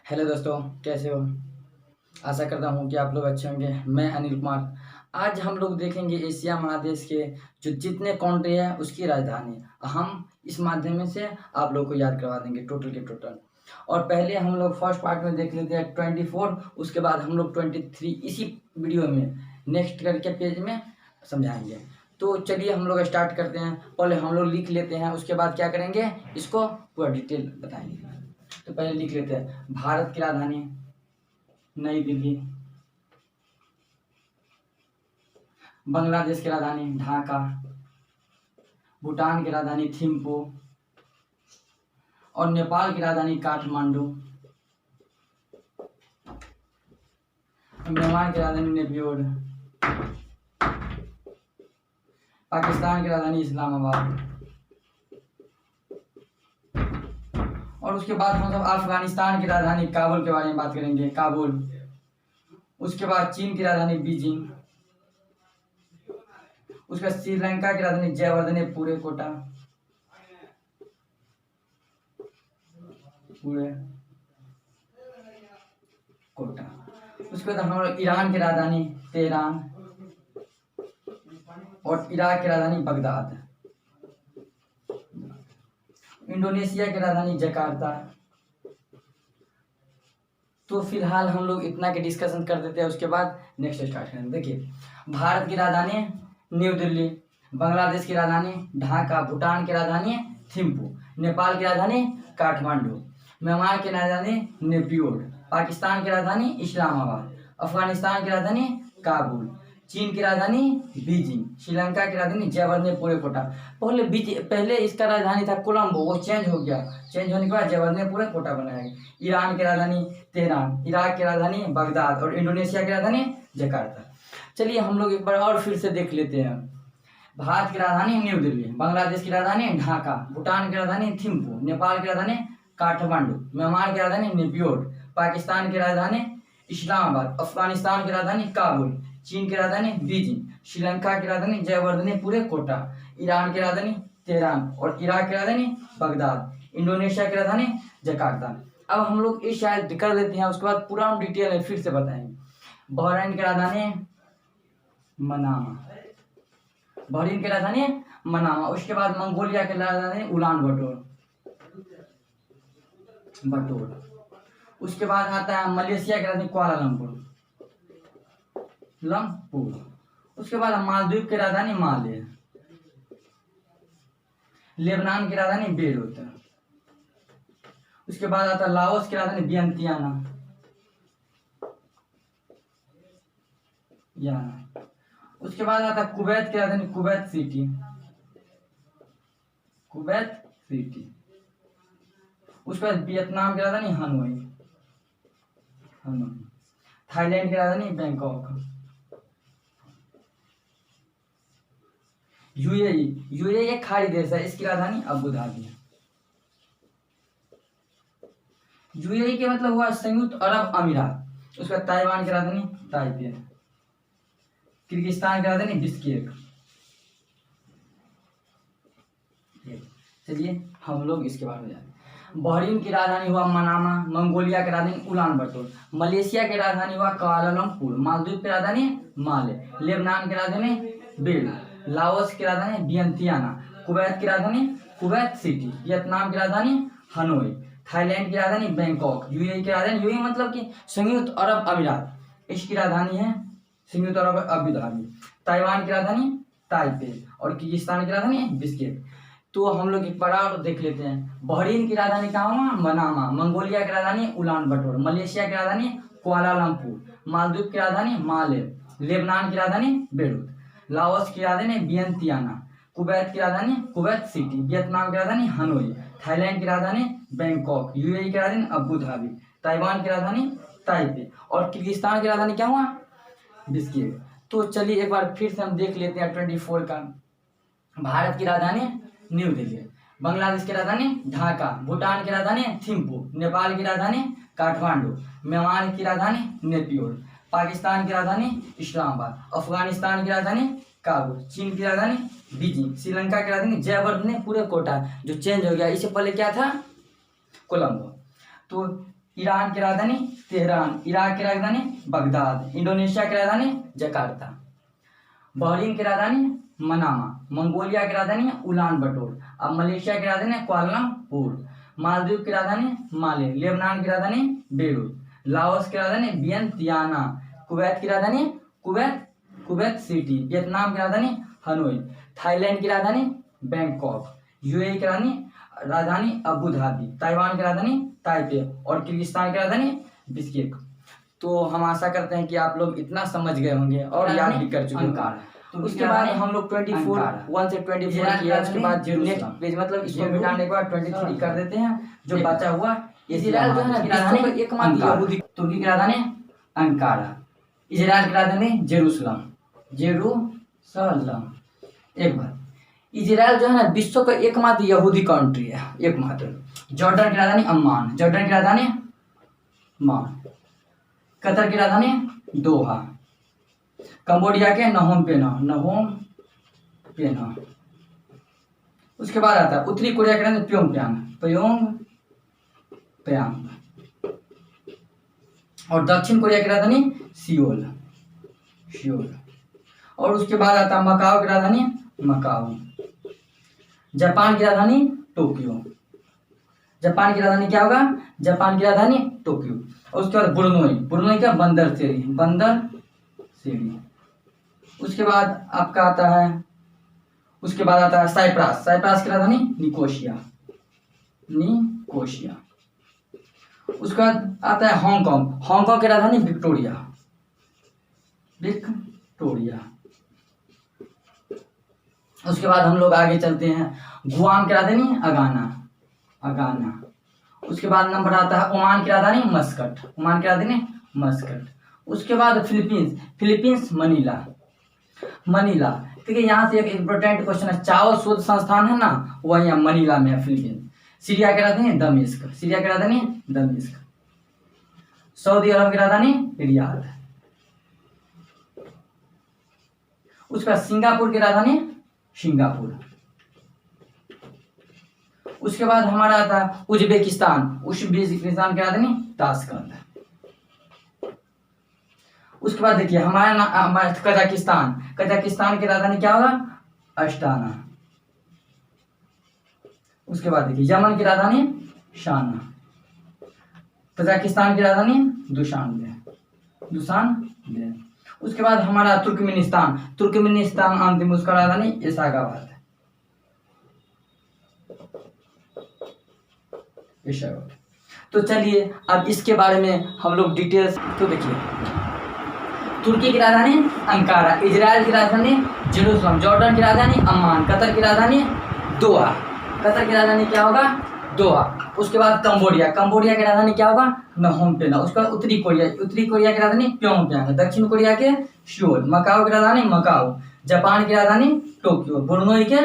Hello दोस्तों, कैसे हो? आशा करता हूँ कि आप लोग अच्छे होंगे। मैं अनिल कुमार। आज हम लोग देखेंगे एशिया महादेश के जो जितने कंट्री है उसकी राजधानी। हम इस माध्यम से आप लोग को याद करवा देंगे टोटल के टोटल। और पहले हम लोग फर्स्ट पार्ट में देख लेते हैं 24, उसके बाद हम लोग 23 इसी वीडियो में नेक्स्ट करके पेज में समझाएंगे। तो चलिए हम लोग स्टार्ट करते हैं। पहले हम लोग लिख लेते हैं, उसके बाद क्या करेंगे, इसको पूरा डिटेल बताएंगे। तो पहले लिख लेते हैं। भारत की राजधानी नई दिल्ली। बांग्लादेश की राजधानी ढाका। भूटान की राजधानी थिम्पू। और नेपाल की राजधानी काठमांडू। म्यांमार की राजधानी नेपियोर। पाकिस्तान की राजधानी इस्लामाबाद। और उसके बाद हम सब अफगानिस्तान की राजधानी काबुल के बारे में बात करेंगे, काबुल। उसके बाद चीन की राजधानी बीजिंग। उसके बाद श्रीलंका की राजधानी जयवर्धने पूरे कोटा, पूरे कोटा। उसके बाद हम लोग ईरान की राजधानी तेहरान। और इराक की राजधानी बगदाद। इंडोनेशिया की राजधानी जकार्ता। तो फिलहाल हम लोग इतना के डिस्कशन कर देते हैं, उसके बाद नेक्स्ट स्टार्ट करेंगे। देखिए, भारत की राजधानी न्यू दिल्ली। बांग्लादेश की राजधानी ढाका। भूटान की राजधानी थिम्पू। नेपाल की राजधानी काठमांडू। म्यांमार की राजधानी नेपियोर। पाकिस्तान की राजधानी इस्लामाबाद। अफगानिस्तान की राजधानी काबुल। चीन की राजधानी बीजिंग। श्रीलंका की राजधानी जयवर्धने पूरे कोटा। पहले इसका राजधानी था कोलंबो, वो चेंज हो गया। चेंज होने के बाद जयवर्धने पूरे कोटा बनाया गया। ईरान की राजधानी तेहरान। इराक की राजधानी बगदाद। और इंडोनेशिया की राजधानी जकार्ता। चलिए हम लोग एक बार और फिर से देख लेते हैं। भारत की राजधानी न्यू दिल्ली। बांग्लादेश की राजधानी ढाका। भूटान की राजधानी थिम्पू। नेपाल की राजधानी काठमांडू। म्यांमार की राजधानी नेपियोर। पाकिस्तान की राजधानी इस्लामाबाद। अफगानिस्तान की राजधानी काबुल। चीन की राजधानी बीजिंग। श्रीलंका की राजधानी जयवर्धने पूरे कोटा। ईरान की राजधानी तेहरान। और इराक की राजधानी बगदाद। इंडोनेशिया की राजधानी जकार्ता। अब हम लोग ये शायद कर लेते हैं, उसके बाद पूरा डिटेल में फिर से बताएंगे। बहरीन की राजधानी मनामा। बहरीन की राजधानी मनामा। उसके बाद मंगोलिया की राजधानी उलान बटोर। उसके बाद आता है मलेशिया की राजधानी कुआलालंपुर। उसके बाद मालदीव की राजधानी माले। लेबनान की राजधानी बेरूत। उसके बाद आता है लाओस की राजधानी वियंतियाना। उसके बाद आता है कुवैत की राजधानी कुवैत सिटी। उसके बाद वियतनाम की राजधानी हनोई। थाईलैंड की राजधानी बैंकॉक। यूएई एक खाड़ी देश है, इसकी राजधानी अबू धाबी। यूएई के मतलब हुआ संयुक्त अरब अमीरात। उसके बाद ताइवान की राजधानी ताइपे। किर्गिस्तान की राजधानी बिश्केक। चलिए हम लोग इसके बारे में जाने। बहरीन की राजधानी हुआ मनामा। मंगोलिया की राजधानी उलान बटोर। मलेशिया की राजधानी हुआ कुआलालंपुर। मालदीव की राजधानी माले। लेबनान की राजधानी बेरूत। लाओस की राजधानी वियंतियाना। कुवैत की राजधानी कुवैत सिटी। वियतनाम की राजधानी हनोई। थाईलैंड की राजधानी बैंकॉक। यूएई की राजधानी, यूएई मतलब कि संयुक्त अरब अमीरात, इसकी राजधानी है संयुक्त अरब अबू धाबी। ताइवान की राजधानी ताइपे। और किर्गिस्तान की राजधानी बिश्केक। तो हम लोग एक बार और देख लेते हैं। बहरीन की राजधानी कहाँ हुआ? मनामा। मंगोलिया की राजधानी उलान बटोर। मलेशिया की राजधानी कुआलालंपुर। मालदीव की राजधानी माले। लेबनान की राजधानी बेरूत। लाओस की राजधानी वियंतियाना। कुवैत की राजधानी कुवैत सिटी। वियतनाम की राजधानी हनोई। थाईलैंड की राजधानी बैंकॉक। यूएई की राजधानी अबू धाबी। ताइवान की राजधानी ताइपे। और किर्गिस्तान की राजधानी क्या हुआ? बिश्केक। तो चलिए एक बार फिर से हम देख लेते हैं 24 का। भारत की राजधानी न्यू दिल्ली। बांग्लादेश की राजधानी ढाका। भूटान की राजधानी थिम्पू। नेपाल की राजधानी काठमांडू। म्यांमार की राजधानी नेपियोर। पाकिस्तान की राजधानी इस्लामाबाद। अफगानिस्तान की राजधानी काबुल। चीन की राजधानी बीजिंग। श्रीलंका की राजधानी जयवर्धने पूरे कोटा, जो चेंज हो गया, इससे पहले क्या था? कोलंबो। तो ईरान की राजधानी तेहरान, इराक की राजधानी बगदाद, इंडोनेशिया की राजधानी जकार्ता, बहरीन की राजधानी मनामा, मंगोलिया की राजधानी उलान बटोर, अब मलेशिया की राजधानी कुआलालंपुर, मालदीव की राजधानी माले, लेबनान की राजधानी बेरूत, लाओस की राजधानी वियंतियाना, कुवैत की राजधानी कुवैत सिटी, वियतनाम की राजधानी हनोई, थाईलैंड की राजधानी बैंकॉक, यूएई की राजधानी अबू धाबी, ताइवान की राजधानी ताइपे और किर्गिस्तान की राजधानी बिश्केक। तो हम आशा करते हैं कि आप लोग इतना समझ गए होंगे और याद भी कर चुके होंगे। तो उसके बाद हम लोग 24 1 से 24 किया, उसके बाद नेक्स्ट पेज मतलब इसको मिटाने के बाद 23 कर देते हैं। जो बचा हुआ इजराइल जो है ना राजधानी एकमात्र यहूदी, तुर्की की राजधानी अंकारा, इजराइल की राजधानी जेरूशलम। एक बार इजराइल जो है ना विश्व का एकमात्र यहूदी कंट्री है, एकमात्र। जॉर्डन की राजधानी अम्मान, जॉर्डन की राजधानी मान, कतर की राजधानी दोहा, कंबोडिया के नहोम पेन्हा। उसके बाद आता है उत्तरी कोरिया की राजधानी प्योंगयांग और दक्षिण कोरिया की राजधानी सियोल। और उसके बाद आता है मकाओ की राजधानी मकाओ, जापान की राजधानी टोक्यो। जापान की राजधानी क्या होगा? जापान की राजधानी टोक्यो। और उसके बाद ब्रुनोई का बंदर सेरी। उसके बाद आपका आता है साइप्रस की राजधानी निकोशिया। उसके बाद आता है हांगकांग की राजधानी विक्टोरिया। उसके बाद हम लोग आगे चलते हैं, गुआम की राजधानी अगाना। उसके बाद नंबर आता है ओमान की राजधानी मस्कट। उसके बाद फिलीपींस मनीला। ठीक है, यहाँ से एक इम्पोर्टेंट क्वेश्चन है, चावल शोध संस्थान है ना, वह यहाँ मनीला में है, फिलीपींस। सीरिया की राजधानी दमिश्क। सऊदी अरब की राजधानी रियाद। उसके बाद सिंगापुर की राजधानी सिंगापुर। उसके बाद हमारा आता है उज्बेकिस्तान की राजधानी ताशकंद। उसके बाद देखिए हमारा कजाकिस्तान की राजधानी क्या होगा? अस्ताना। उसके बाद देखिए यमन की राजधानी शाना, तजाकिस्तान की राजधानी दुशानबे। उसके बाद हमारा तुर्कमेनिस्तान अंतिम, उसका राजधानी एशागाबाद। तो चलिए अब इसके बारे में हम लोग डिटेल्स तो देखिए, तुर्की की राजधानी अंकारा, इजराइल की राजधानी जेरूसलम, जॉर्डन की राजधानी अम्मान, कतर की राजधानी दोहा। कतर की राजधानी क्या होगा? दोहा। उसके बाद कंबोडिया की राजधानी क्या होगा? नहोम पेन्हा। उसके बाद उत्तरी कोरिया की राजधानी प्योंगयांग, दक्षिण कोरिया के सियोल, मकाओ की राजधानी मकाओ, जापान की राजधानी टोक्यो, ब्रुनोई के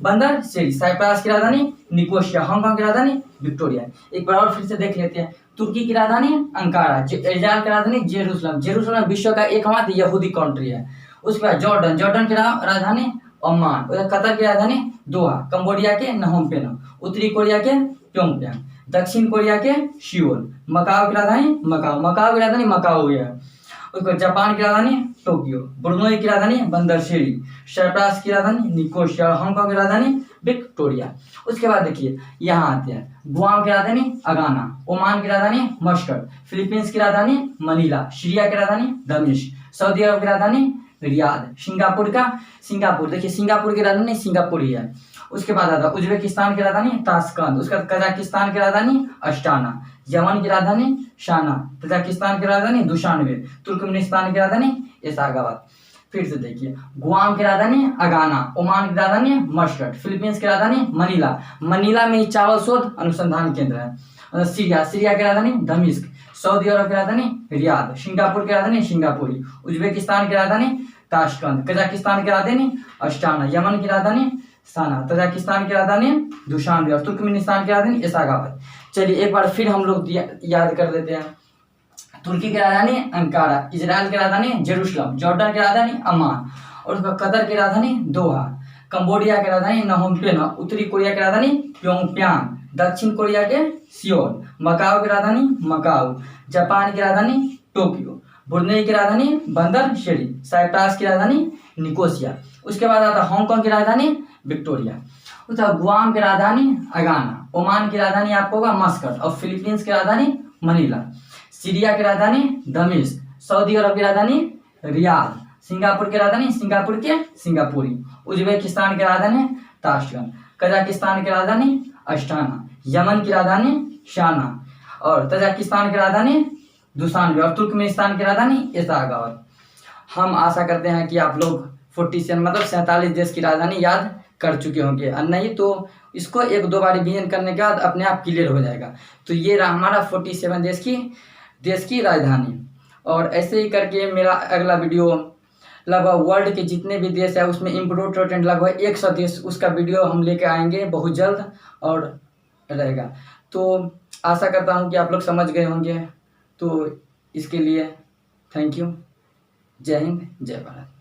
बंदर सेरी, साइप्रस की राजधानी निकोशिया, हांगकांग की राजधानी विक्टोरिया। एक बार और फिर से देख लेते हैं, तुर्की की राजधानी अंकारा, इजराइल की राजधानी जेरूसलम विश्व का एकमात्र यहूदी कंट्री है। उसके बाद जॉर्डन की राजधानी अम्मान, कतर की राजधानी दोहा, कंबोडिया के नहोम पेन्हा, उत्तरी कोरिया के प्योंगयांग, दक्षिण कोरिया के सियोल, मकाओ की राजधानी मकाओ है। उसके बाद जापान की राजधानी टोक्यो, ब्रुनोई की राजधानी बंदर सेरी, साइप्रस की राजधानी निकोशिया, हांगकांग की राजधानी विक्टोरिया। उसके बाद देखिए यहाँ आते हैं, गुआम की राजधानी अगाना, ओमान की राजधानी मस्कट, फिलीपींस की राजधानी मनीला, सीरिया की राजधानी दमिश्क, सऊदी अरब की राजधानी रियाद, सिंगापुर देखिए सिंगापुर की राजधानी सिंगापुर ही है। उसके बाद आता है उज्बेकिस्तान की राजधानी ताशकंद, उसके बाद कजाकिस्तान की राजधानी अस्ताना, यमन की राजधानी शाना, तजाकिस्तान की राजधानी दुशानबे, तुर्कमेनिस्तान की राजधानी एशागाबाद। फिर से देखिए, गुआम की राजधानी अगाना, ओमान की राजधानी मस्कट, फिलीपींस की राजधानी मनीला में ही चावल शोध अनुसंधान केंद्र है। सीरिया की राजधानी दमिश्क, सऊदी अरब की राजधानी रियाद, सिंगापुर की राजधानी सिंगापुरी, उज्बेकिस्तान की राजधानी ताशकंद, कजाकिस्तान की राजधानी अस्ताना, यमन की राजधानी साना, तजाकिस्तान की राजधानी दुशानबे और तुर्कमेनिस्तान की राजधानी एशागाबाद। चलिए एक बार फिर हम लोग याद कर लेते हैं, तुर्की की राजधानी अंकारा, इजराइल की राजधानी जेरूसलम, जॉर्डन की राजधानी अम्मान और उसका कतर की राजधानी दोहा, कंबोडिया की राजधानी नहोम पेन्हा, उत्तरी कोरिया की राजधानी प्योंगयांग, दक्षिण कोरिया के सियोल, मकाओ की राजधानी मकाओ, जापान की राजधानी टोक्यो, ब्रुनेई की राजधानी बंदर शेरी, साइप्रस की राजधानी निकोसिया। उसके बाद आता है हांगकांग की राजधानी विक्टोरिया, उसके बाद गुआम की राजधानी अगाना, ओमान की राजधानी आपको होगा मस्कट और फिलीपींस की राजधानी मनीला, सीरिया की राजधानी दमिश्क, सऊदी अरब की राजधानी रियाद, सिंगापुर की राजधानी सिंगापुर के सिंगापुरी, उज्बेकिस्तान की राजधानी ताशकंद, कजाकिस्तान की राजधानी अष्टाना, यमन की राजधानी शाना और तजाकिस्तान की राजधानी दुशानबे और तुर्कमेनिस्तान की राजधानी इस्तागार। हम आशा करते हैं कि आप लोग 47 मतलब 47 देश की राजधानी याद कर चुके होंगे, और नहीं तो इसको एक दो बार रिवीजन करने के बाद अपने आप क्लियर हो जाएगा। तो ये रहा हमारा 47 देश की राजधानी। और ऐसे ही करके मेरा अगला वीडियो लगभग वर्ल्ड के जितने भी देश है उसमें इम्पोर्टेंट लगभग 100 देश, उसका वीडियो हम लेके आएंगे बहुत जल्द और रहेगा। तो आशा करता हूँ कि आप लोग समझ गए होंगे। तो इसके लिए थैंक यू। जय हिंद, जय भारत।